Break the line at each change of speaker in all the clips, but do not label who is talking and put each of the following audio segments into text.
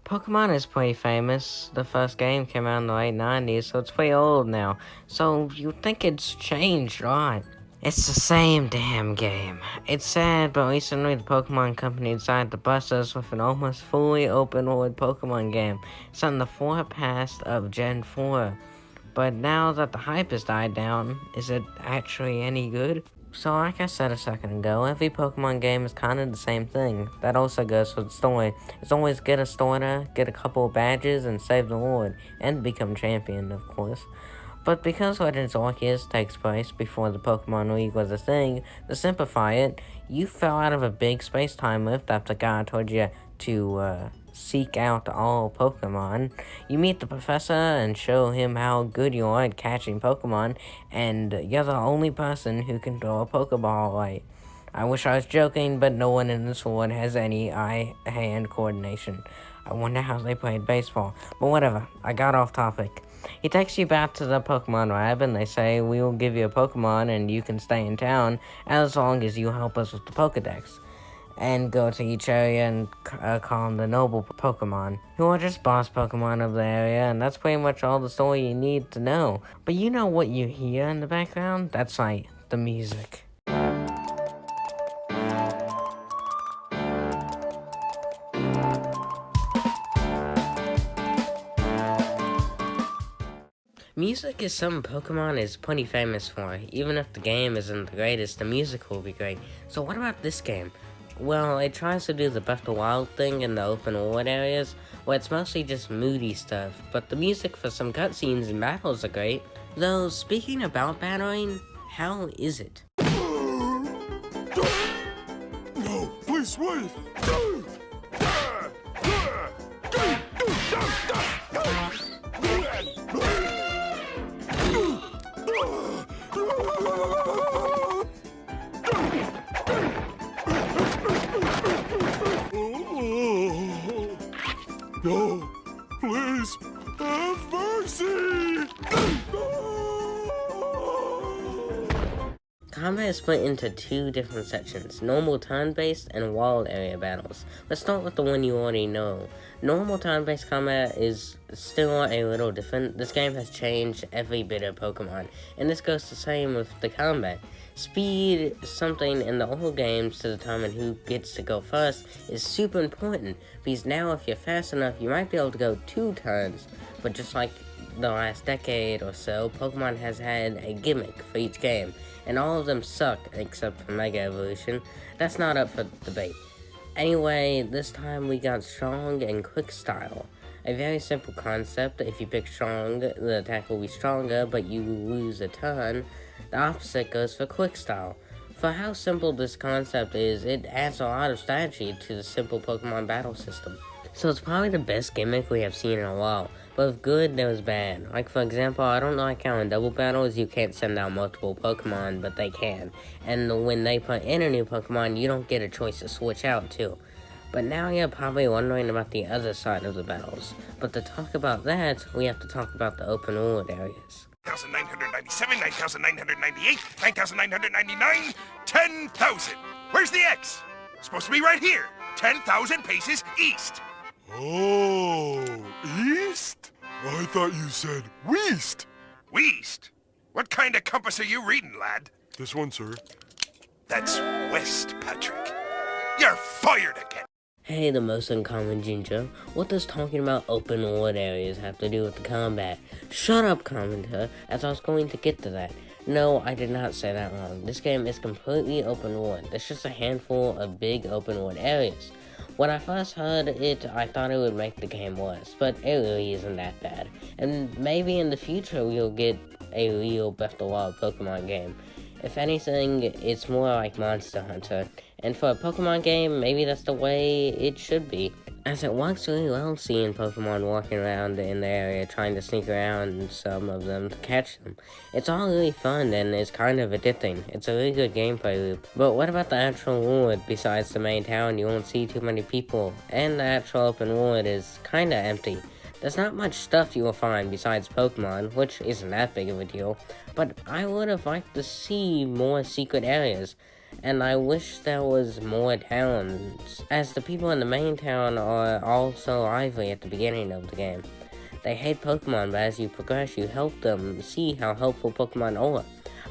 Pokemon is pretty famous. The first game came out in the late 90s, so it's pretty old now. So you'd think it's changed, right? It's the same damn game. It's sad, but recently the Pokemon Company decided to bust us with an almost fully open world Pokemon game. It's on the forecast of Gen 4. But now that the hype has died down, is it actually any good? So like I said a second ago, every Pokemon game is kind of the same thing. That also goes for the story. It's always get a starter, get a couple of badges, and save the world, and become champion, of course. But because Legends Arceus takes place before the Pokemon League was a thing, to simplify it, you fell out of a big space-time lift that the guy told you to, seek out all Pokemon. You meet the professor and show him how good you are at catching Pokemon, and you're the only person who can throw a Pokeball right. I wish I was joking, but no one in this world has any eye-hand coordination. I wonder how they played baseball. But whatever, I got off topic. He takes you back to the Pokemon lab, and they say, we will give you a Pokemon, and you can stay in town as long as you help us with the Pokedex. And go to each area and call them the noble Pokemon, who are just boss Pokemon of the area, and that's pretty much all the story you need to know. But you know what you hear in the background? That's right, the music. Music is something Pokemon is pretty famous for. Even if the game isn't the greatest, the music will be great. So what about this game? Well, it tries to do the Breath of the Wild thing in the open world areas, where it's mostly just moody stuff, but the music for some cutscenes and battles are great. Though, speaking about battling, how is it?
No, please wait! No, please, have mercy!
Combat is split into two different sections, normal turn-based and wild area battles. Let's start with the one you already know. Normal turn-based combat is still a little different. This game has changed every bit of Pokemon, and this goes the same with the combat. Speed, something in the old games to determine who gets to go first, is super important, because now if you're fast enough, you might be able to go 2 turns, but just like the last decade or so, Pokemon has had a gimmick for each game, and all of them suck except for Mega Evolution. That's not up for debate. Anyway, this time we got Strong and Quick Style. A very simple concept. If you pick Strong, the attack will be stronger, but you lose a turn. The opposite goes for Quick Style. For how simple this concept is, it adds a lot of strategy to the simple Pokemon battle system. So it's probably the best gimmick we have seen in a while. But if good, there was bad. Like for example, I don't like how in double battles you can't send out multiple Pokemon, but they can. And when they put in a new Pokemon, you don't get a choice to switch out too. But now you're probably wondering about the other side of the battles. But to talk about that, we have to talk about the open world areas.
9,997, 9,998, 9,999, 10,000. Where's the X? Supposed to be right here. 10,000 paces east. Oh, east? I thought you said west. West? What kind of compass are you reading, lad? This one, sir. That's west, Patrick. You're fired again.
Hey, the most uncommon ginger. What does talking about open world areas have to do with the combat? Shut up, commenter, as I was going to get to that. No, I did not say that wrong. This game is completely open world. There's just a handful of big open world areas. When I first heard it, I thought it would make the game worse, but it really isn't that bad. And maybe in the future we'll get a real Breath of the Wild Pokemon game. If anything, it's more like Monster Hunter. And for a Pokemon game, maybe that's the way it should be. As it works really well seeing Pokemon walking around in the area trying to sneak around some of them to catch them. It's all really fun and it's kind of addicting. It's a really good gameplay loop. But what about the actual world? Besides the main town, you won't see too many people. And the actual open world is kinda empty. There's not much stuff you will find besides Pokemon, which isn't that big of a deal. But I would have liked to see more secret areas. and I wish there was more towns, as the people in the main town are all so lively at the beginning of the game. They hate Pokemon, but as you progress, you help them see how helpful Pokemon are.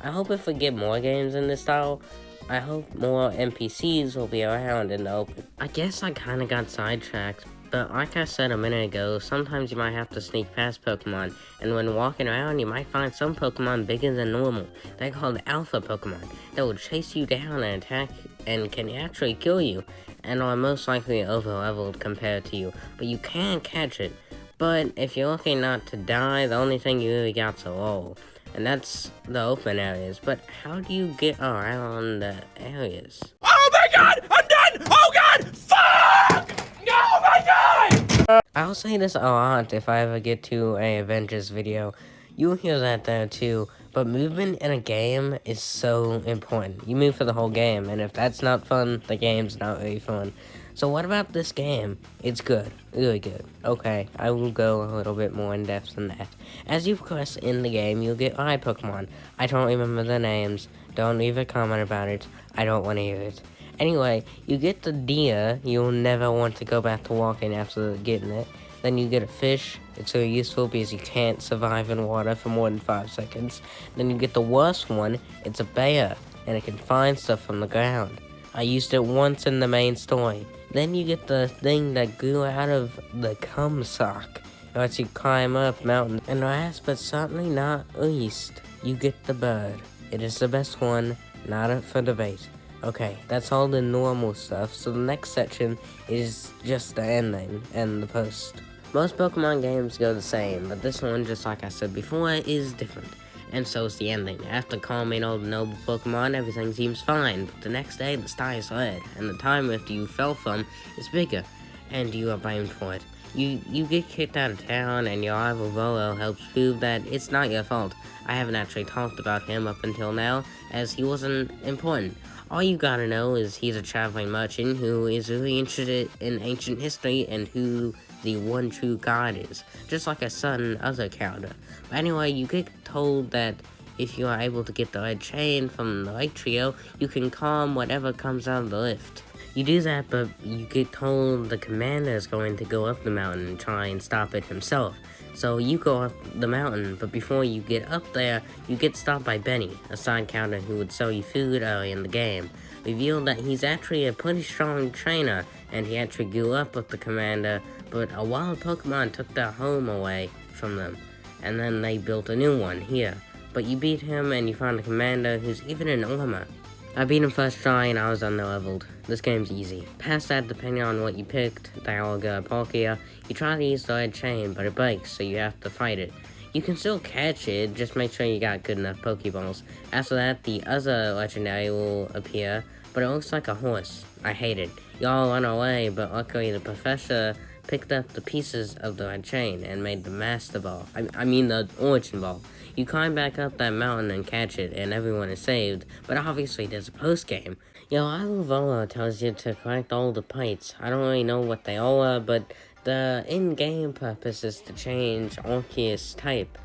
I hope if we get more games in this style, I hope more NPCs will be around in the open. I guess I kinda got sidetracked, but like I said a minute ago, sometimes you might have to sneak past Pokemon, and when walking around, you might find some Pokemon bigger than normal. They're called Alpha Pokemon, that will chase you down and attack, and can actually kill you, and are most likely over-leveled compared to you, but you can catch it. But if you're looking not to die, the only thing you really got's a roll. And that's the open areas. But how do you get around the areas?
Oh my god! I'm done! Oh god! Fuck! Oh my god!
I'll say this a lot if I ever get to a Avengers video. You'll hear that there too. But movement in a game is so important. You move for the whole game, and if that's not fun, the game's not really fun. So what about this game? It's good. Really good. Okay, I will go a little bit more in depth than that. As you progress in the game, you'll get eye Pokemon. I don't remember their names. Don't leave a comment about it. I don't want to hear it. Anyway, you get the deer. You'll never want to go back to walking after getting it. Then you get a fish. It's really useful because you can't survive in water for more than 5 seconds. Then you get the worst one. It's a bear, and it can find stuff from the ground. I used it once in the main story. Then you get the thing that grew out of the cum sock. It lets you climb up mountains. And last but certainly not least, you get the bird. It is the best one, not up for debate. Okay, that's all the normal stuff, so the next section is just the ending and the post. Most Pokemon games go the same, but this one, just like I said before, is different. And so is the ending. After calming all the noble Pokemon, everything seems fine, but the next day the sky is red, and the time after you fell from is bigger, and you are blamed for it. You get kicked out of town, and your rival Volo helps prove that it's not your fault. I haven't actually talked about him up until now, as he wasn't important. All you gotta know is he's a traveling merchant who is really interested in ancient history and who the one true god is, just like a certain other character. But anyway, you get told that if you are able to get the red chain from the Lake Trio, you can calm whatever comes out of the lift. You do that, but you get told the commander is going to go up the mountain and try and stop it himself. So you go up the mountain, but before you get up there, you get stopped by Benny, a side counter who would sell you food early in the game. Revealed that he's actually a pretty strong trainer, and he actually grew up with the commander, but a wild Pokemon took their home away from them, and then they built a new one here. But you beat him, and you find a commander who's even in armor. I beat him first try, and I was underleveled. This game's easy. Past that, depending on what you picked, Dialga, Palkia, you try to use the red chain, but it breaks, so you have to fight it. You can still catch it, just make sure you got good enough Pokeballs. After that, the other legendary will appear, but it looks like a horse. I hate it. Y'all run away, but luckily the professor picked up the pieces of the red chain and made the Master Ball. I mean the Origin Ball. You climb back up that mountain and catch it, and everyone is saved, but obviously there's a post-game. Yo, Volo tells you to collect all the plates. I don't really know what they all are, but the in-game purpose is to change Arceus type.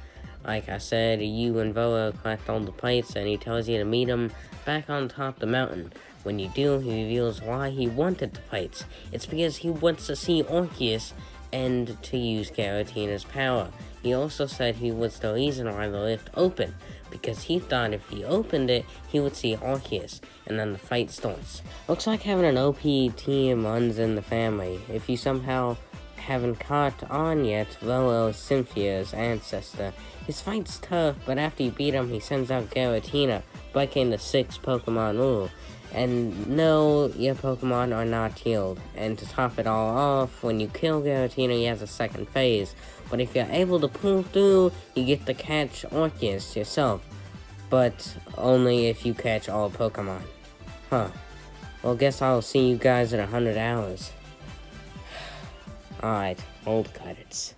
Like I said, you and Volo collect all the plates, and he tells you to meet him back on top of the mountain. When you do, he reveals why he wanted the plates. It's because he wants to see Arceus and to use Giratina's power. He also said he was the reason why the lift opened, because he thought if he opened it, he would see Arceus, and then the fight starts. Looks like having an OP team runs in the family. If you somehow haven't caught on yet, Volo is Cynthia's ancestor. His fight's tough, but after you beat him, he sends out Giratina, breaking the 6 Pokemon rule. And no, your Pokemon are not healed. And to top it all off, when you kill Giratina, he has a second phase. But if you're able to pull through, you get to catch Arceus yourself. But only if you catch all Pokemon. Huh. Well, guess I'll see you guys in 100 hours. Alright, old credits.